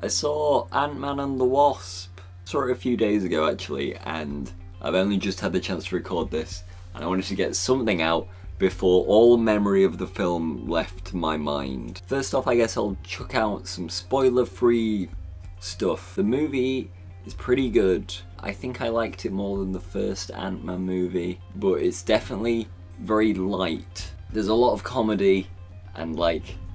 I saw Ant-Man and the Wasp. Saw it a few days ago actually, and I've only just had the chance to record this, and I wanted to get something out before all memory of the film left my mind. First off, I guess I'll chuck out some spoiler-free stuff. The movie is pretty good. I think I liked it more than the first Ant-Man movie, but it's definitely very light. There's a lot of comedy and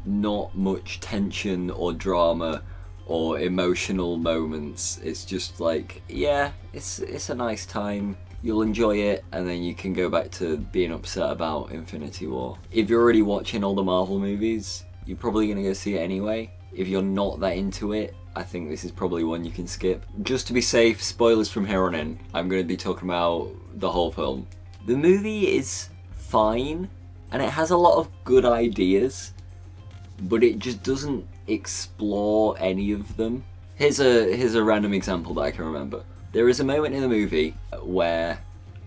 not much tension or drama or emotional moments. It's just yeah, it's a nice time. You'll enjoy it, and then you can go back to being upset about Infinity War. If you're already watching all the Marvel movies, you're probably gonna go see it anyway. If you're not that into it, I think this is probably one you can skip. Just to be safe, spoilers from here on in. I'm gonna be talking about the whole film. The movie is fine, and it has a lot of good ideas, but it just doesn't explore any of them. Here's a random example that I can remember. There is a moment in the movie where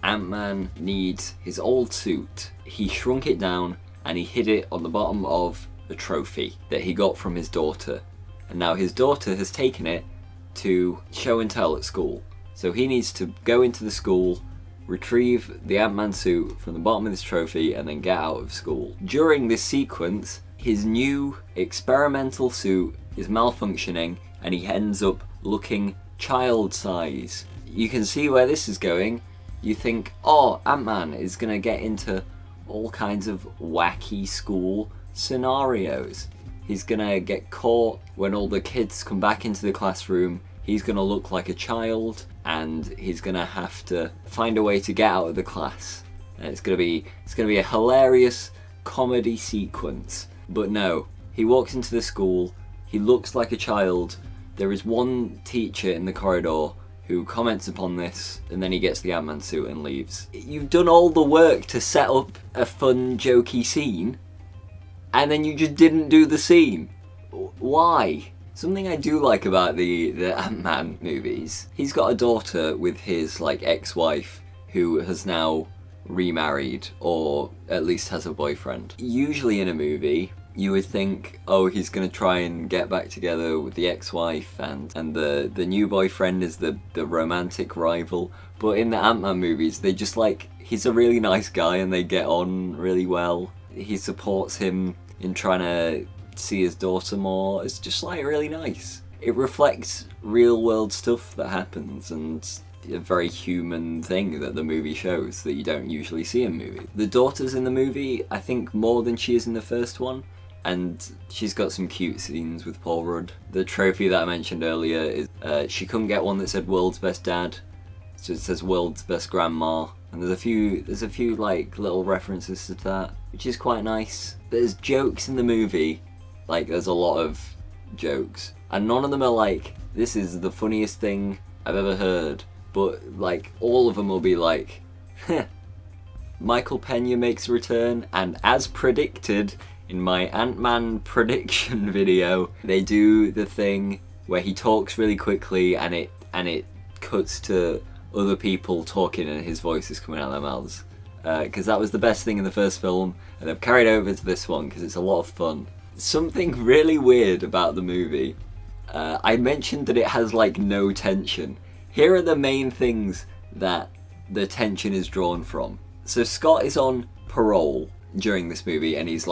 Ant-Man needs his old suit. He shrunk it down and he hid it on the bottom of a trophy that he got from his daughter. And now his daughter has taken it to show and tell at school. So he needs to go into the school, retrieve the Ant-Man suit from the bottom of this trophy, and then get out of school. During this sequence, his new experimental suit is malfunctioning and he ends up looking child size. You can see where this is going. You think, oh, Ant-Man is gonna get into all kinds of wacky school scenarios. He's gonna get caught when all the kids come back into the classroom. He's gonna look like a child and he's gonna have to find a way to get out of the class. And it's gonna be a hilarious comedy sequence. But no, he walks into the school, he looks like a child. There is one teacher in the corridor who comments upon this, and then he gets the Ant-Man suit and leaves. You've done all the work to set up a fun, jokey scene, and then you just didn't do the scene. Why? Something I do like about the Ant-Man movies, he's got a daughter with his ex-wife who has now remarried, or at least has a boyfriend. Usually in a movie, you would think, oh, he's gonna try and get back together with the ex-wife, and the new boyfriend is the romantic rival. But in the Ant-Man movies, they just he's a really nice guy and they get on really well. He supports him in trying to see his daughter more. It's just really nice. It reflects real world stuff that happens, and a very human thing that the movie shows that you don't usually see in movies. The daughter's in the movie, I think, more than she is in the first one. And she's got some cute scenes with Paul Rudd. The trophy that I mentioned earlier is she couldn't get one that said "World's Best Dad," so it says "World's Best Grandma." And there's a few little references to that, which is quite nice. There's jokes in the movie, there's a lot of jokes, and none of them are this is the funniest thing I've ever heard. But all of them will be Michael Pena makes a return, and as predicted. In my Ant-Man prediction video, they do the thing where he talks really quickly and it cuts to other people talking and his voice is coming out of their mouths. Because that was the best thing in the first film, and they've carried over to this one because it's a lot of fun. Something really weird about the movie. I mentioned that it has no tension. Here are the main things that the tension is drawn from. So Scott is on parole during this movie, and he's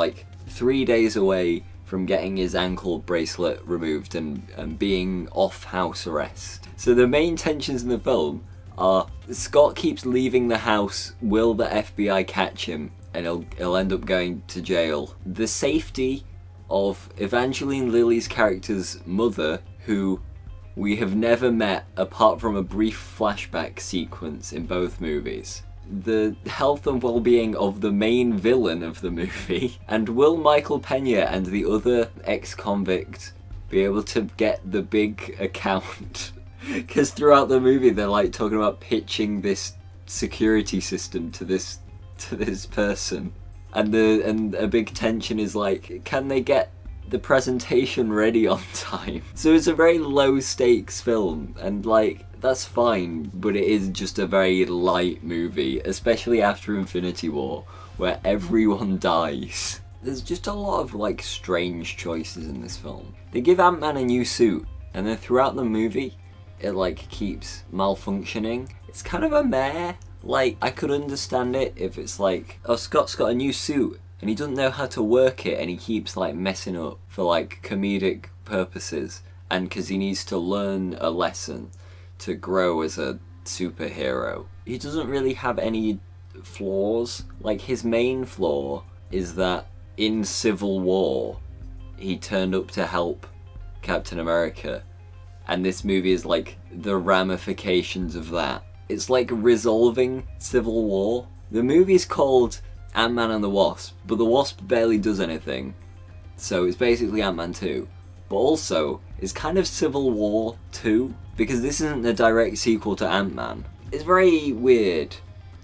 3 days away from getting his ankle bracelet removed and being off house arrest. So the main tensions in the film are Scott keeps leaving the house. Will the FBI catch him? And he'll end up going to jail. The safety of Evangeline Lilly's character's mother, who we have never met apart from a brief flashback sequence in both movies. The health and well-being of the main villain of the movie, and will Michael Pena and the other ex-convict be able to get the big account? Because throughout the movie they're talking about pitching this security system to this person, and a big tension is can they get the presentation ready on time? So it's a very low stakes film, and that's fine, but it is just a very light movie, especially after Infinity War, where everyone dies. There's just a lot of strange choices in this film. They give Ant-Man a new suit, And then throughout the movie, it like keeps malfunctioning. It's kind of a meh. Like, I could understand it if it's like, oh, Scott's got a new suit and he doesn't know how to work it and he keeps like messing up for like comedic purposes and because he needs to learn a lesson to grow as a superhero. He doesn't really have any flaws. Like, his main flaw is that in Civil War, he turned up to help Captain America, and this movie is like the ramifications of that. It's like resolving Civil War. The movie's called Ant-Man and the Wasp, but the Wasp barely does anything, so it's basically Ant-Man 2. But also, it's kind of Civil War 2, because this isn't a direct sequel to Ant-Man. It's very weird.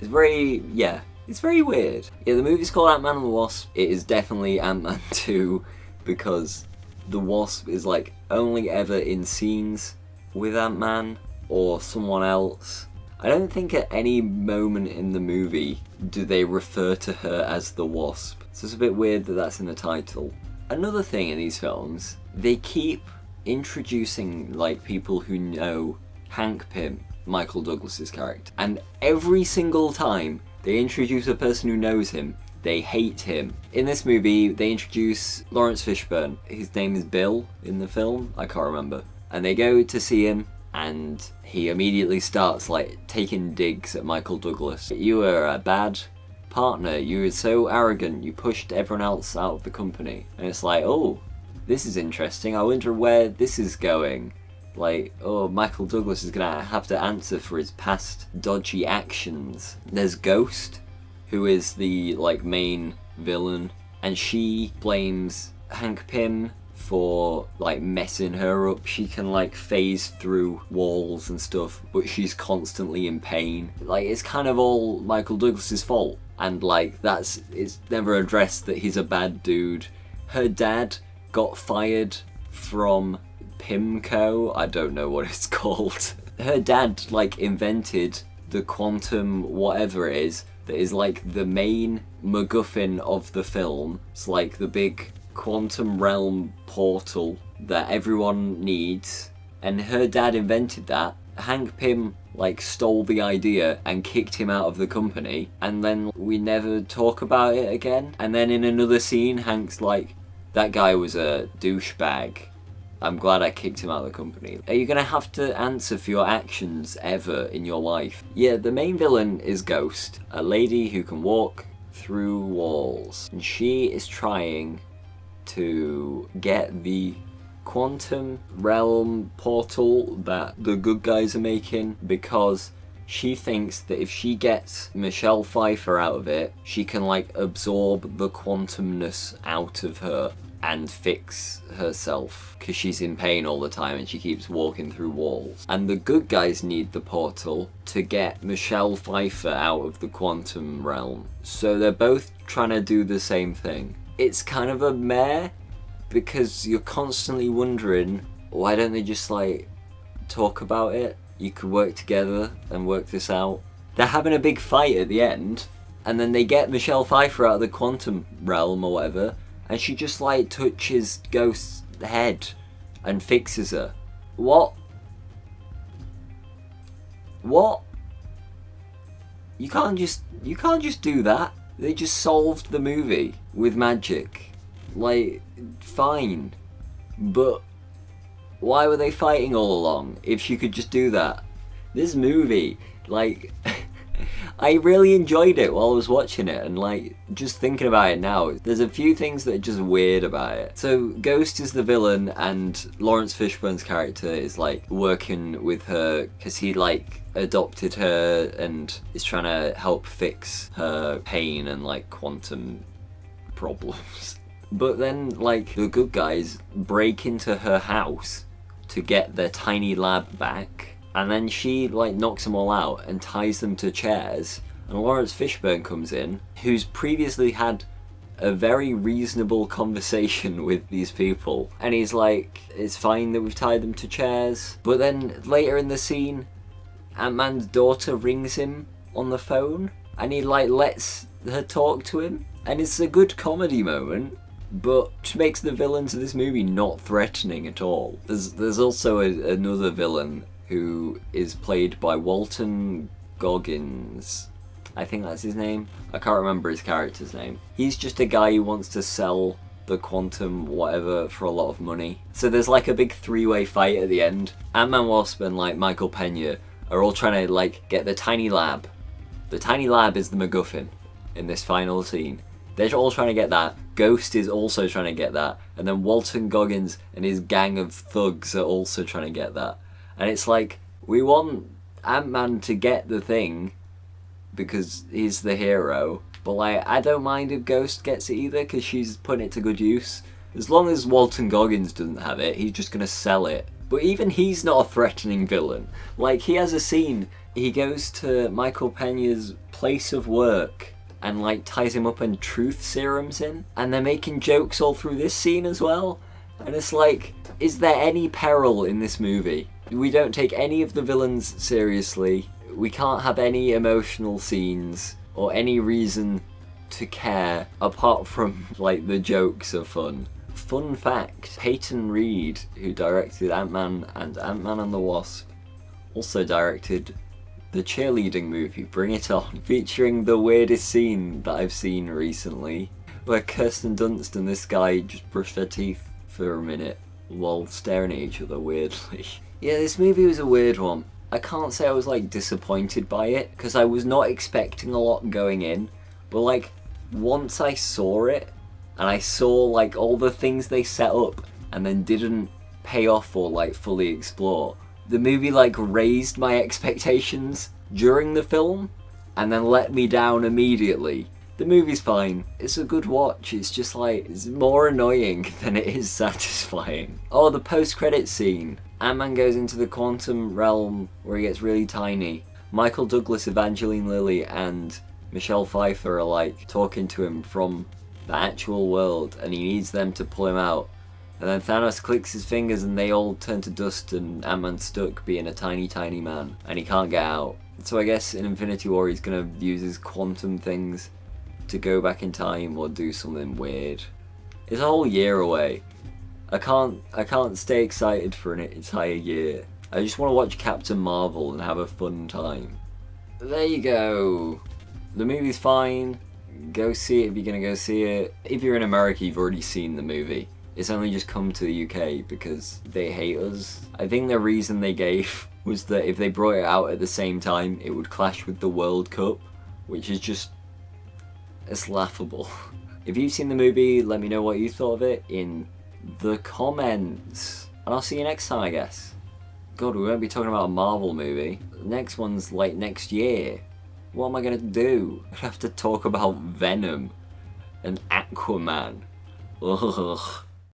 It's very weird. Yeah, the movie's called Ant-Man and the Wasp. It is definitely Ant-Man 2, because the Wasp is like only ever in scenes with Ant-Man or someone else. I don't think at any moment in the movie do they refer to her as the Wasp. So it's a bit weird that that's in the title. Another thing in these films, they keep introducing like people who know Hank Pym, Michael Douglas's character, and every single time they introduce a person who knows him, they hate him. In this movie, they introduce Lawrence Fishburne. His name is Bill in the film, I can't remember. And they go to see him, and he immediately starts like taking digs at Michael Douglas. You were a bad partner, you were so arrogant, you pushed everyone else out of the company. And it's like, oh, this is interesting, I wonder where this is going. Like, oh, Michael Douglas is gonna have to answer for his past dodgy actions. There's Ghost, who is the like main villain, and she blames Hank Pym for like messing her up. She can like phase through walls and stuff, but she's constantly in pain. Like, it's kind of all Michael Douglas's fault, and like it's never addressed that he's a bad dude. Her dad got fired from Pimco, I don't know what it's called. Her dad like invented the quantum whatever it is that is like the main MacGuffin of the film. It's like the big quantum realm portal that everyone needs, and her dad invented that. Hank Pym like stole the idea and kicked him out of the company, and then we never talk about it again. And then in another scene, Hank's like, that guy was a douchebag, I'm glad I kicked him out of the company. Are you gonna have to answer for your actions ever in your life? Yeah, the main villain is Ghost, a lady who can walk through walls. And she is trying to get the quantum realm portal that the good guys are making, because she thinks that if she gets Michelle Pfeiffer out of it, she can like absorb the quantumness out of her and fix herself, because she's in pain all the time and she keeps walking through walls. And the good guys need the portal to get Michelle Pfeiffer out of the quantum realm. So they're both trying to do the same thing. It's kind of a meh, because you're constantly wondering, why don't they just like talk about it? You could work together and work this out. They're having a big fight at the end, and then they get Michelle Pfeiffer out of the quantum realm or whatever, and she just like touches Ghost's head and fixes her. What? You can't just do that. They just solved the movie with magic. Like, fine. But why were they fighting all along if she could just do that? This movie, like, I really enjoyed it while I was watching it, and like, just thinking about it now, there's a few things that are just weird about it. So Ghost is the villain, and Lawrence Fishburne's character is like working with her because he like adopted her and is trying to help fix her pain and like quantum problems. But then like the good guys break into her house to get their tiny lab back, and then she like knocks them all out and ties them to chairs, and Lawrence Fishburne comes in, who's previously had a very reasonable conversation with these people, and he's like, it's fine that we've tied them to chairs. But then later in the scene, Ant-Man's daughter rings him on the phone, and he like lets her talk to him, and it's a good comedy moment. but which makes the villains of this movie not threatening at all. There's also another villain who is played by Walton Goggins. I think that's his name. I can't remember his character's name. He's just a guy who wants to sell the quantum whatever for a lot of money. So there's like a big three-way fight at the end. Ant-Man, Wasp and like Michael Pena are all trying to like get the tiny lab. The tiny lab is the MacGuffin in this final scene. They're all trying to get that. Ghost is also trying to get that. And then Walton Goggins and his gang of thugs are also trying to get that. And it's like, we want Ant-Man to get the thing because he's the hero. But like, I don't mind if Ghost gets it either because she's putting it to good use. As long as Walton Goggins doesn't have it, he's just going to sell it. But even he's not a threatening villain. Like, he has a scene, he goes to Michael Pena's place of work and like ties him up and truth serums in. And they're making jokes all through this scene as well. And it's like, is there any peril in this movie? We don't take any of the villains seriously. We can't have any emotional scenes or any reason to care apart from like the jokes are fun. Fun fact, Peyton Reed, who directed Ant-Man and Ant-Man and the Wasp, also directed the cheerleading movie Bring It On, featuring the weirdest scene that I've seen recently, where Kirsten Dunst and this guy just brush their teeth for a minute while staring at each other weirdly. Yeah, this movie was a weird one. I can't say I was like disappointed by it, because I was not expecting a lot going in, but like once I saw it, and I saw like all the things they set up and then didn't pay off or like fully explore, the movie like raised my expectations during the film and then let me down immediately. The movie's fine, it's a good watch, it's just like, it's more annoying than it is satisfying. Oh, the post-credits scene. Ant-Man goes into the quantum realm where he gets really tiny. Michael Douglas, Evangeline Lilly and Michelle Pfeiffer are like talking to him from the actual world and he needs them to pull him out. And then Thanos clicks his fingers and they all turn to dust and Ant-Man's stuck being a tiny man and he can't get out. So I guess in Infinity War he's gonna use his quantum things to go back in time or do something weird. It's a whole year away. I can't stay excited for an entire year. I just want to watch Captain Marvel and have a fun time. There you go. The movie's fine. Go see it if you're gonna go see it. If you're in America, you've already seen the movie. It's only just come to the UK because they hate us. I think the reason they gave was that if they brought it out at the same time, it would clash with the World Cup, which is just, it's laughable. If you've seen the movie, let me know what you thought of it in the comments. And I'll see you next time, I guess. God, we won't be talking about a Marvel movie. The next one's like next year. What am I gonna do? I have to talk about Venom and Aquaman. Ugh.